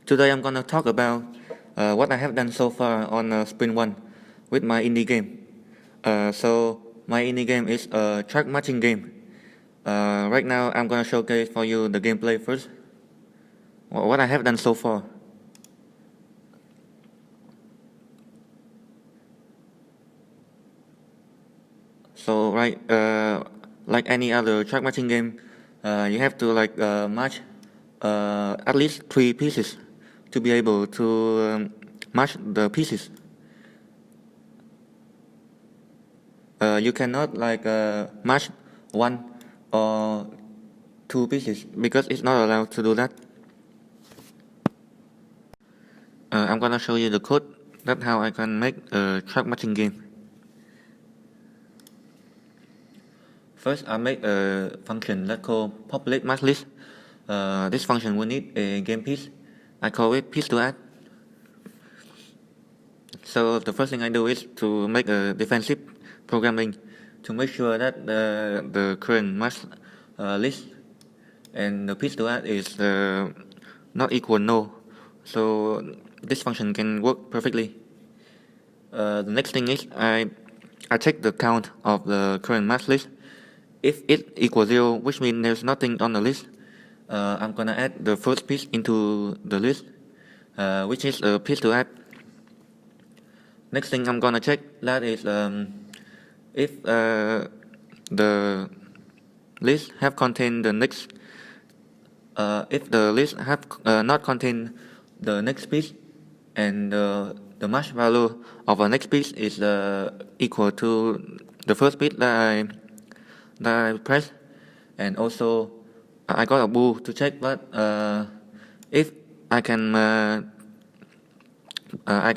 Today I'm gonna talk about what I have done so far on Sprint 1 with my indie game. So my indie game is a track matching game. Right now I'm gonna showcase for you the gameplay first. What I have done so far. So like any other track matching game, you have to match at least 3 pieces to be able to match the pieces. You cannot match 1 or 2 pieces because it's not allowed to do that. I'm gonna show you the code. That's how I can make a track matching game. First, I make a function that called populate match list. This function will need a game piece. I call it piece to add. So the first thing I do is to make a defensive programming to make sure that the current match list and the piece to add is not equal no. So this function can work perfectly. The next thing is I check the count of the current match list. If it equals 0, which means there's nothing on the list, I'm gonna add the first piece into the list, which is a piece to add. Next thing I'm gonna check that is if the list have contained the next. If the list have not contained the next piece and the match value of the next piece is equal to the first piece that I pressed, and also I got a bool to check that if I can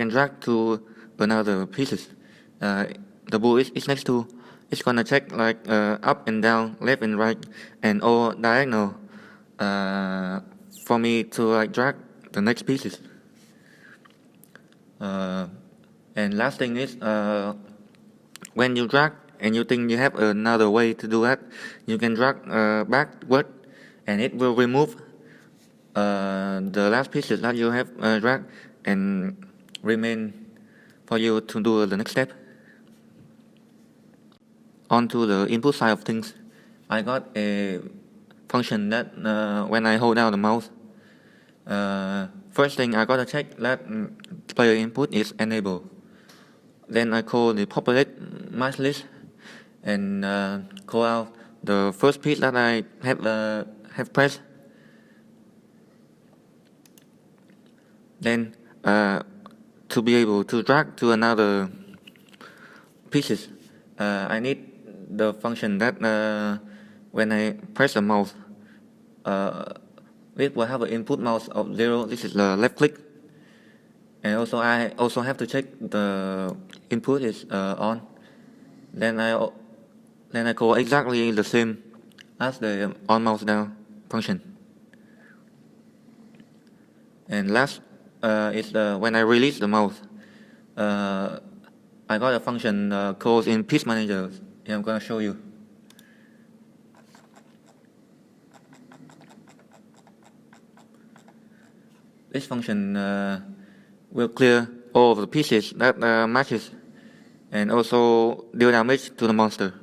drag to another pieces. The bool is next to. It's gonna check up and down, left and right, and all diagonal for me to drag the next pieces. And last thing is when you drag and you think you have another way to do that, you can drag backward and it will remove the last pieces that you have dragged and remain for you to do the next step. On to the input side of things, I got a function that when I hold down the mouse, first thing I gotta check that player input is enabled. Then I call the populate match list and call out the first piece that I have pressed. Then to be able to drag to another pieces, I need the function that when I press the mouse, it will have an input mouse of 0. This is the left click, and also I also have to check the input is on. Then I call exactly the same as the on mouse down function. And last is when I release the mouse, I got a function called in piece manager. And I'm gonna show you. This function will clear all of the pieces that matches and also deal damage to the monster.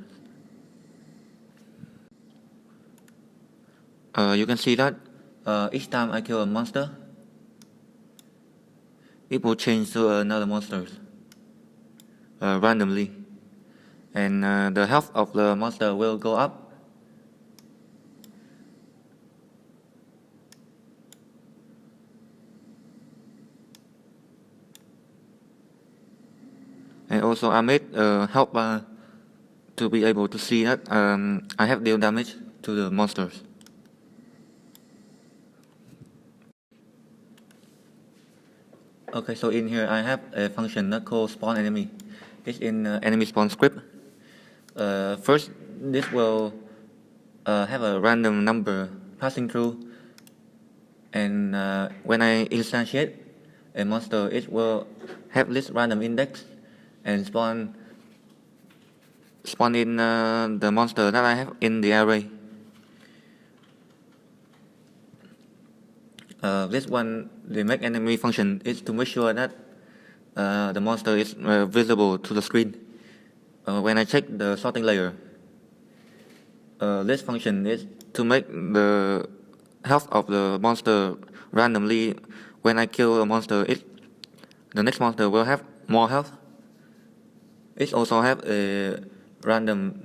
You can see that each time I kill a monster, it will change to another monster randomly, and the health of the monster will go up. And also I made a help bar to be able to see that I have dealt damage to the monsters. Okay, so in here I have a function that called spawn enemy. It's in enemy spawn script. First, this will have a random number passing through, and when I instantiate a monster, it will have this random index and spawn in the monster that I have in the array. This one, the make enemy function, is to make sure that the monster is visible to the screen. When I check the sorting layer, this function is to make the health of the monster randomly. When I kill a monster, the next monster will have more health. It also have a random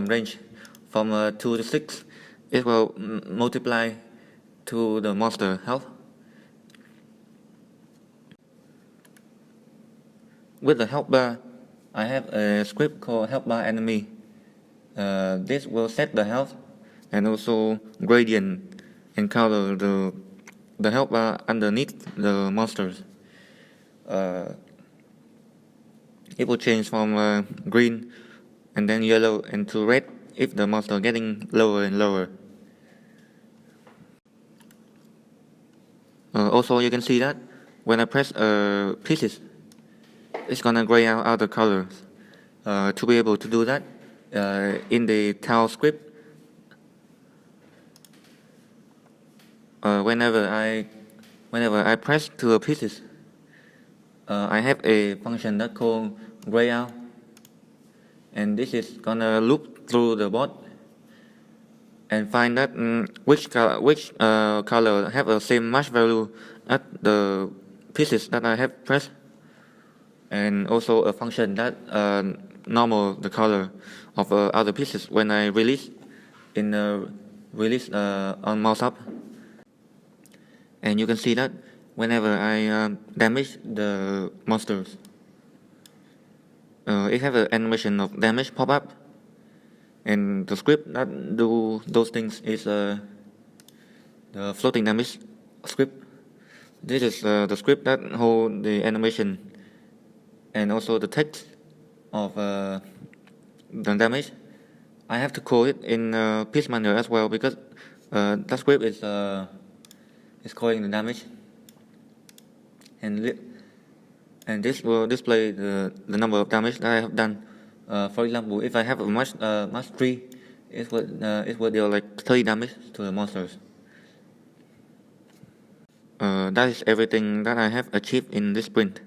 range from 2 to 6. It will multiply to the monster health. With the health bar, I have a script called health bar enemy. This will set the health and also gradient and color the health bar underneath the monsters. It will change from green and then yellow and to red if the monster getting lower and lower. Also, you can see that when I press pieces, it's gonna gray out other colors. To be able to do that, in the tile script, whenever I press to the pieces, I have a function that called gray out, and this is gonna loop through the board and find that which color have the same match value at the pieces that I have pressed, and also a function that normal the color of other pieces when I release on mouse up. And you can see that whenever I damage the monsters, it has an animation of damage pop up, and the script that do those things is the floating damage script. This is the script that hold the animation and also the text of the damage. I have to code it in piece manual as well because that script is coding the damage, and this will display the number of damage that I have done. For example, if I have a match 3, it will deal like 30 damage to the monsters. That is everything that I have achieved in this sprint.